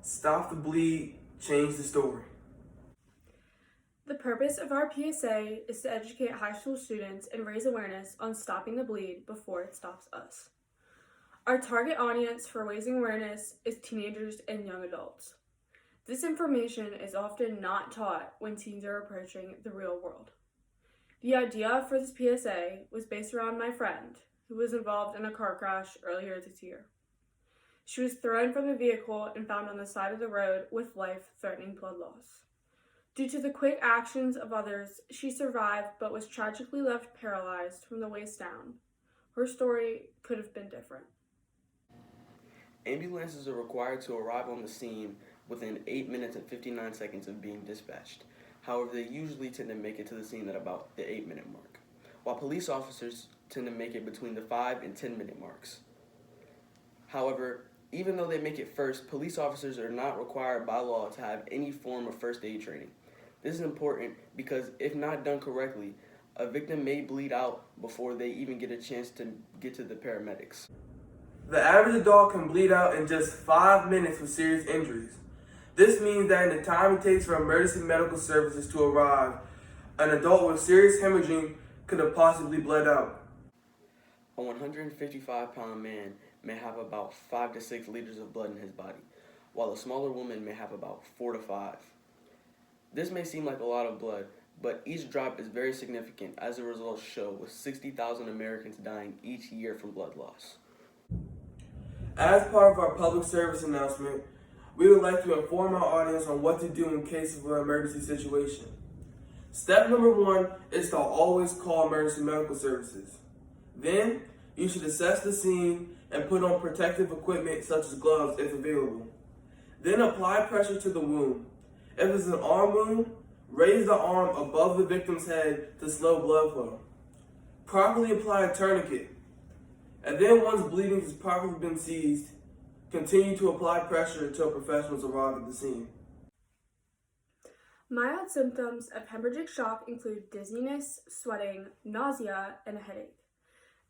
Stop the bleed, change the story. The purpose of our PSA is to educate high school students and raise awareness on stopping the bleed before it stops us. Our target audience for raising awareness is teenagers and young adults. This information is often not taught when teens are approaching the real world. The idea for this PSA was based around my friend, who was involved in a car crash earlier this year. She was thrown from the vehicle and found on the side of the road with life-threatening blood loss. Due to the quick actions of others, she survived but was tragically left paralyzed from the waist down. Her story could have been different. Ambulances are required to arrive on the scene within 8 minutes and 59 seconds of being dispatched. However, they usually tend to make it to the scene at about the 8-minute mark, while police officers tend to make it between the 5 and 10-minute marks. However, even though they make it first, police officers are not required by law to have any form of first aid training. This is important because if not done correctly, a victim may bleed out before they even get a chance to get to the paramedics. The average adult can bleed out in just 5 minutes with serious injuries. This means that in the time it takes for emergency medical services to arrive, an adult with serious hemorrhaging could have possibly bled out. A 155-pound man may have about 5 to 6 liters of blood in his body, while a smaller woman may have about 4 to 5. This may seem like a lot of blood, but each drop is very significant, as the results show, with 60,000 Americans dying each year from blood loss. As part of our public service announcement, we would like to inform our audience on what to do in case of an emergency situation. Step number 1 is to always call emergency medical services. Then, you should assess the scene and put on protective equipment such as gloves if available. Then apply pressure to the wound. If it's an arm wound, raise the arm above the victim's head to slow blood flow. Properly apply a tourniquet. And then once bleeding has properly been seized, continue to apply pressure until professionals arrive at the scene. Mild symptoms of hemorrhagic shock include dizziness, sweating, nausea, and a headache.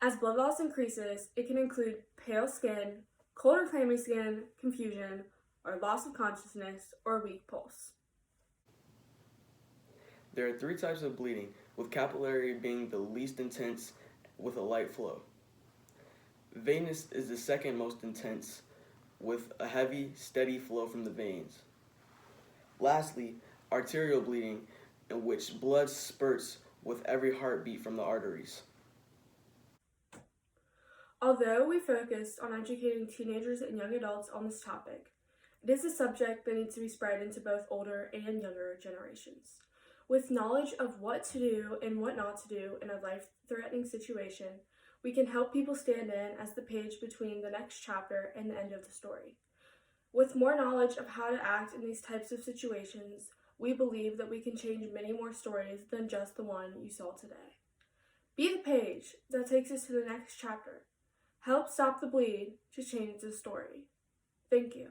As blood loss increases, it can include pale skin, cold or clammy skin, confusion, or loss of consciousness or weak pulse. There are 3 types of bleeding, with capillary being the least intense with a light flow. Venous is the second most intense, with a heavy, steady flow from the veins. Lastly, arterial bleeding, in which blood spurts with every heartbeat from the arteries. Although we focused on educating teenagers and young adults on this topic, it is a subject that needs to be spread into both older and younger generations. With knowledge of what to do and what not to do in a life-threatening situation, we can help people stand in as the page between the next chapter and the end of the story. With more knowledge of how to act in these types of situations, we believe that we can change many more stories than just the one you saw today. Be the page that takes us to the next chapter. Help stop the bleed to change the story. Thank you.